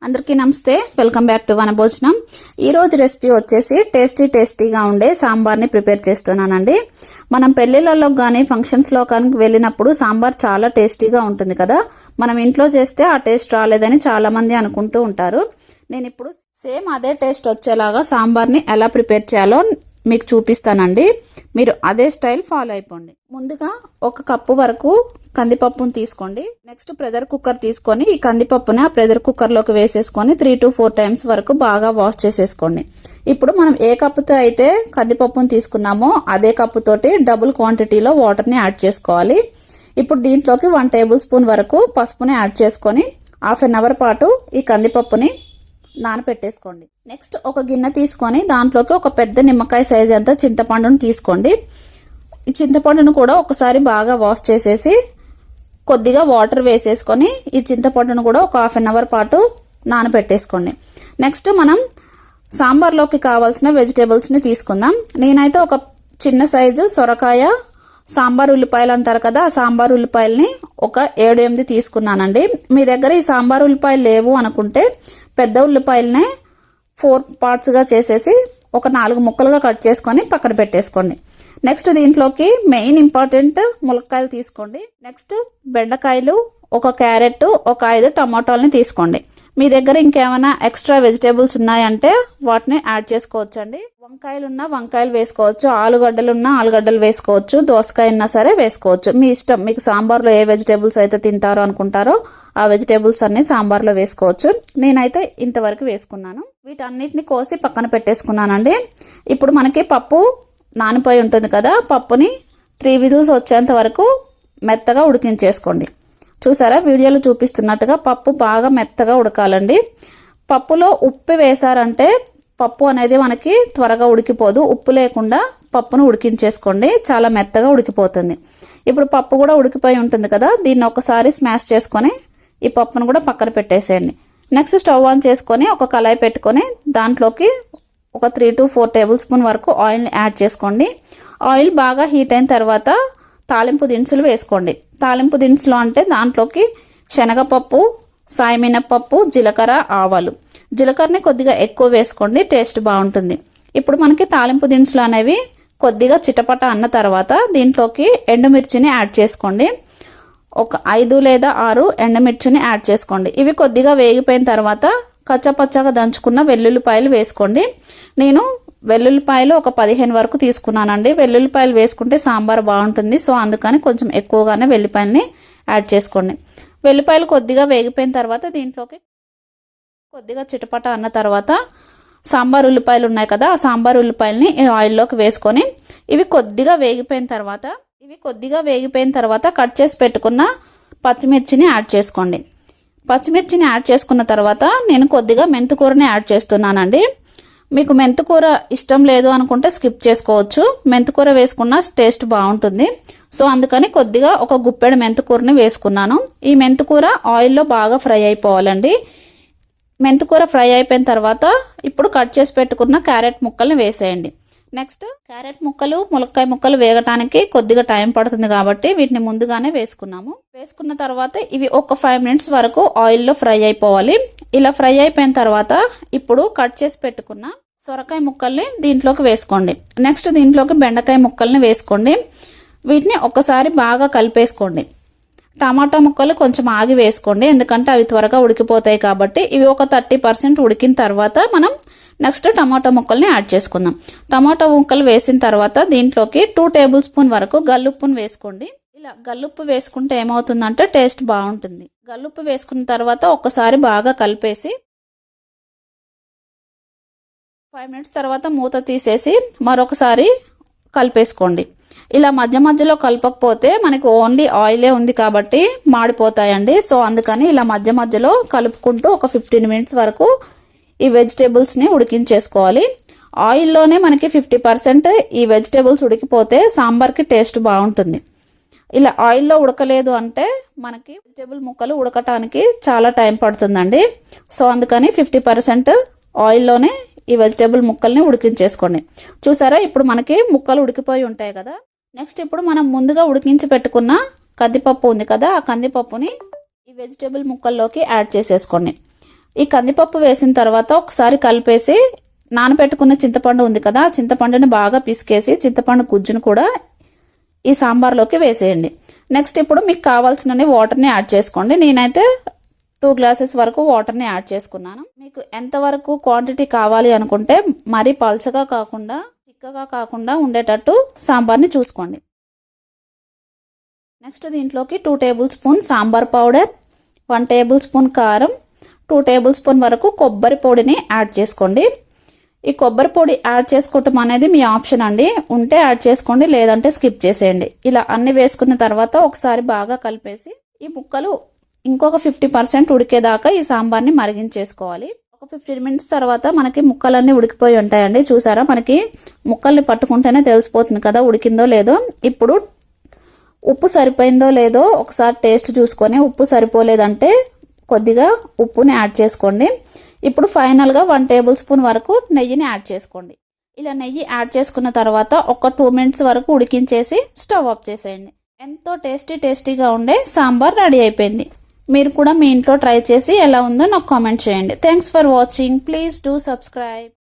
అందరికీ నమస్తే, welcome back to వనభోజనం. ఈ రోజు రెసిపీ వచ్చేసి టేస్టీగా ఉండే సాంబార్ని ప్రిపేర్ చేస్తున్నానండి. మనం పెళ్లిళ్ళలో కానీ ఫంక్షన్స్లో కానీ వెళ్ళినప్పుడు సాంబార్ చాలా టేస్టీగా ఉంటుంది కదా. మనం ఇంట్లో చేస్తే ఆ టేస్ట్ రాలేదని చాలా మంది అనుకుంటూ ఉంటారు. నేను ఇప్పుడు సేమ్ అదే టేస్ట్ వచ్చేలాగా సాంబార్ని ఎలా ప్రిపేర్ చేయాలో మీకు చూపిస్తానండి. మీరు అదే స్టైల్ ఫాలో అయిపోండి. ముందుగా 1 కప్పు వరకు కందిపప్పును తీసుకోండి. నెక్స్ట్ ప్రెషర్ కుక్కర్ తీసుకొని ఈ కందిపప్పుని ఆ ప్రెషర్ కుక్కర్లోకి వేసేసుకొని 3 to 4 టైమ్స్ వరకు బాగా వాష్ చేసేసుకోండి. ఇప్పుడు మనం ఏ కప్పుతో అయితే కందిపప్పును తీసుకున్నామో అదే కప్పుతోటి డబుల్ క్వాంటిటీలో వాటర్ని యాడ్ చేసుకోవాలి. ఇప్పుడు దీంట్లోకి 1 టేబుల్ స్పూన్ వరకు పసుపుని యాడ్ చేసుకొని హాఫ్ అన్ అవర్ పాటు ఈ కందిపప్పుని నానపెట్టేసుకోండి. నెక్స్ట్ ఒక గిన్నె తీసుకొని దాంట్లోకి ఒక పెద్ద నిమ్మకాయ సైజ్ అంతా చింతపండును తీసుకోండి. ఈ చింతపండును కూడా ఒకసారి బాగా వాష్ చేసేసి కొద్దిగా వాటర్ వేసేసుకొని ఈ చింతపండును కూడా ఒక హాఫ్ అన్ అవర్ పాటు నానపెట్టేసుకోండి. నెక్స్ట్ మనం సాంబార్లోకి కావాల్సిన వెజిటేబుల్స్ని తీసుకుందాం. నేనైతే ఒక చిన్న సైజు సొరకాయ, సాంబార్ ఉల్లిపాయలు అంటారు కదా, ఆ సాంబార్ ఉల్లిపాయలని ఒక 7-8 తీసుకున్నానండి. మీ దగ్గర ఈ సాంబార్ ఉల్లిపాయలు లేవు అనుకుంటే పెద్ద ఉల్లిపాయలనే 4 పార్ట్స్గా చేసేసి ఒక 4 ముక్కలుగా కట్ చేసుకొని పక్కన పెట్టేసుకోండి. నెక్స్ట్ దీంట్లోకి మెయిన్ ఇంపార్టెంట్ ములక్కాయలు తీసుకోండి. నెక్స్ట్ బెండకాయలు, ఒక క్యారెట్, ఒక 5 టమాటాలని తీసుకోండి. మీ దగ్గర ఇంకేమైనా ఎక్స్ట్రా వెజిటేబుల్స్ ఉన్నాయంటే వాటిని యాడ్ చేసుకోవచ్చండి. వంకాయలు ఉన్నా వంకాయలు వేసుకోవచ్చు, ఆలుగడ్డలు ఉన్నా ఆలుగడ్డలు వేసుకోవచ్చు, దోసకాయ ఉన్నా సరే వేసుకోవచ్చు. మీ ఇష్టం. మీకు సాంబార్లో ఏ వెజిటేబుల్స్ అయితే తింటారో అనుకుంటారో ఆ వెజిటేబుల్స్ అన్ని సాంబార్లో వేసుకోవచ్చు. నేనైతే ఇంతవరకు వేసుకున్నాను. వీటన్నిటిని కోసి పక్కన పెట్టేసుకున్నానండి. ఇప్పుడు మనకి పప్పు నానిపోయి ఉంటుంది కదా, పప్పుని 3 విజిల్స్ వచ్చేంత వరకు మెత్తగా ఉడికించేసుకోండి. చూసారా, వీడియోలో చూపిస్తున్నట్టుగా పప్పు బాగా మెత్తగా ఉడకాలండి. పప్పులో ఉప్పు వేసారంటే పప్పు అనేది మనకి త్వరగా ఉడికిపోదు. ఉప్పు లేకుండా పప్పును ఉడికించేసుకోండి, చాలా మెత్తగా ఉడికిపోతుంది. ఇప్పుడు పప్పు కూడా ఉడికిపోయి ఉంటుంది కదా, దీన్ని ఒకసారి స్మాష్ చేసుకొని ఈ పప్పును కూడా పక్కన పెట్టేసేయండి. నెక్స్ట్ స్టవ్ ఆన్ చేసుకొని ఒక కళాయి పెట్టుకొని దాంట్లోకి ఒక 3 to 4 టేబుల్ స్పూన్ వరకు ఆయిల్ని యాడ్ చేసుకోండి. ఆయిల్ బాగా హీట్ అయిన తర్వాత తాలింపు దినుసులు వేసుకోండి. తాలింపు దినుసులు అంటే దాంట్లోకి శనగపప్పు, సాయమినపప్పు, జీలకర్ర, ఆవాలు. జీలకర్రని కొద్దిగా ఎక్కువ వేసుకోండి, టేస్ట్ బాగుంటుంది. ఇప్పుడు మనకి తాలింపు దినుసులు అనేవి కొద్దిగా చిటపట అన్న తర్వాత దీంట్లోకి ఎండుమిర్చిని యాడ్ చేసుకోండి. ఒక 5 లేదా 6 ఎండుమిర్చిని యాడ్ చేసుకోండి. ఇవి కొద్దిగా వేగిపోయిన తర్వాత కచ్చపచ్చగా దంచుకున్న వెల్లుల్లిపాయలు వేసుకోండి. నేను వెల్లుల్లిపాయలు ఒక 15 వరకు తీసుకున్నానండి. వెల్లుల్లిపాయలు వేసుకుంటే సాంబార్ బాగుంటుంది, సో అందుకని కొంచెం ఎక్కువగానే వెల్లిపాయలని యాడ్ చేసుకోండి. వెల్లిపాయలు కొద్దిగా వేగిపోయిన తర్వాత దీంట్లోకి కొద్దిగా చిటపట అన్న తర్వాత సాంబార్ ఉల్లిపాయలు ఉన్నాయి కదా, ఆ సాంబార్ ఉల్లిపాయలని ఆయిల్లోకి వేసుకొని ఇవి కొద్దిగా వేగిపోయిన తర్వాత కట్ చేసి పెట్టుకున్న పచ్చిమిర్చిని యాడ్ చేసుకోండి. పచ్చిమిర్చిని యాడ్ చేసుకున్న తర్వాత నేను కొద్దిగా మెంతికూరని యాడ్ చేస్తున్నానండి. మీకు మెంతికూర ఇష్టం లేదు అనుకుంటే స్కిప్ చేసుకోవచ్చు. మెంతికూర వేసుకున్న టేస్ట్ బాగుంటుంది, సో అందుకని కొద్దిగా ఒక గుప్పెడు మెంతికూరని వేసుకున్నాను. ఈ మెంతికూర ఆయిల్లో బాగా ఫ్రై అయిపోవాలండి. మెంతికూర ఫ్రై అయిపోయిన తర్వాత ఇప్పుడు కట్ చేసి పెట్టుకున్న క్యారెట్ ముక్కల్ని వేసేయండి. నెక్స్ట్ క్యారెట్ ముక్కలు, ములక్కాయ ముక్కలు వేగటానికి కొద్దిగా టైం పడుతుంది కాబట్టి వీటిని ముందుగానే వేసుకున్నాము. వేసుకున్న తర్వాత ఇవి ఒక 5 మినిట్స్ వరకు ఆయిల్లో ఫ్రై అయిపోవాలి. ఇలా ఫ్రై అయిపోయిన తర్వాత ఇప్పుడు కట్ చేసి పెట్టుకున్న సొరకాయ ముక్కల్ని దీంట్లోకి వేసుకోండి. నెక్స్ట్ దీంట్లోకి బెండకాయ ముక్కల్ని వేసుకోండి. వీటిని ఒకసారి బాగా కలిపేసుకోండి. టమాటా ముక్కలు కొంచెం ఆగి వేసుకోండి, ఎందుకంటే అవి త్వరగా ఉడికిపోతాయి కాబట్టి. ఇవి ఒక 30% ఉడికిన తర్వాత మనం నెక్స్ట్ టమాటా ముక్కల్ని యాడ్ చేసుకుందాం. టమాటా ముక్కలు వేసిన తర్వాత దీంట్లోకి 2 టేబుల్ స్పూన్ వరకు గల్లుప్పును వేసుకోండి. ఇలా గల్లుప్పు వేసుకుంటే ఏమవుతుందంటే టేస్ట్ బాగుంటుంది. గల్లుప్పు వేసుకున్న తర్వాత ఒకసారి బాగా కలిపేసి 5 మినిట్స్ తర్వాత మూత తీసేసి మరొకసారి కలిపేసుకోండి. ఇలా మధ్య మధ్యలో కలపకపోతే మనకి ఓన్లీ ఆయిలే ఉంది కాబట్టి మాడిపోతాయండి. సో అందుకని ఇలా మధ్య మధ్యలో కలుపుకుంటూ ఒక 15 మినిట్స్ వరకు ఈ వెజిటేబుల్స్ని ఉడికించేసుకోవాలి. ఆయిల్లోనే మనకి 50% ఈ వెజిటేబుల్స్ ఉడికిపోతే సాంబార్కి టేస్ట్ బాగుంటుంది. ఇలా ఆయిల్లో ఉడకలేదు అంటే మనకి వెజిటేబుల్ ముక్కలు ఉడకటానికి చాలా టైం పడుతుందండి. సో అందుకని 50% ఆయిల్లోనే ఈ వెజిటేబుల్ ముక్కల్ని ఉడికించేసుకోండి. చూసారా, ఇప్పుడు మనకి ముక్కలు ఉడికిపోయి ఉంటాయి కదా. నెక్స్ట్ ఇప్పుడు మనం ముందుగా ఉడికించి పెట్టుకున్న కందిపప్పు ఉంది కదా, ఆ కందిపప్పుని ఈ వెజిటేబుల్ ముక్కల్లోకి యాడ్ చేసేసుకోండి. ఈ కందిపప్పు వేసిన తర్వాత ఒకసారి కలిపేసి నానబెట్టుకున్న చింతపండు ఉంది కదా, చింతపండుని బాగా పిసికేసి చింతపండు గుజ్జును కూడా ఈ సాంబార్లోకి వేసేయండి. నెక్స్ట్ ఇప్పుడు మీకు కావాల్సిన వాటర్ని యాడ్ చేసుకోండి. నేనైతే 2 గ్లాసెస్ వరకు వాటర్ని యాడ్ చేసుకున్నాను. మీకు ఎంతవరకు క్వాంటిటీ కావాలి అనుకుంటే మరీ పల్చగా కాకుండా చిక్కగా కాకుండా ఉండేటట్టు సాంబార్ని చూసుకోండి. నెక్స్ట్ దీంట్లోకి 2 table spoon sambar powder, 1 table spoon కారం, 2 టేబుల్ స్పూన్ వరకు కొబ్బరి పొడిని యాడ్ చేసుకోండి. ఈ కొబ్బరి పొడి యాడ్ చేసుకోవటం అనేది మీ ఆప్షన్ అండి. ఉంటే యాడ్ చేసుకోండి, లేదంటే స్కిప్ చేసేయండి. ఇలా అన్ని వేసుకున్న తర్వాత ఒకసారి బాగా కలిపేసి ఈ ముక్కలు ఇంకొక 50% ఉడికేదాకా ఈ సాంబార్ని మరిగించేసుకోవాలి. ఒక 15 మినిట్స్ తర్వాత మనకి ముక్కలన్నీ ఉడికిపోయి ఉంటాయండి. చూసారా, మనకి ముక్కల్ని పట్టుకుంటేనే తెలిసిపోతుంది కదా ఉడికిందో లేదో. ఇప్పుడు ఉప్పు సరిపోయిందో లేదో ఒకసారి టేస్ట్ చూసుకొని, ఉప్పు సరిపోలేదంటే కొద్దిగా ఉప్పుని యాడ్ చేసుకోండి. ఇప్పుడు ఫైనల్గా 1 టేబుల్ స్పూన్ వరకు నెయ్యిని యాడ్ చేసుకోండి. ఇలా నెయ్యి యాడ్ చేసుకున్న తర్వాత ఒక 2 మినిట్స్ వరకు ఉడికించేసి స్టవ్ ఆఫ్ చేసేయండి. ఎంతో టేస్టీగా ఉండే సాంబార్ రెడీ అయిపోయింది. మీరు కూడా మీ ఇంట్లో ట్రై చేసి ఎలా ఉందో నాకు కామెంట్ చేయండి. Thanks for watching. Please do subscribe.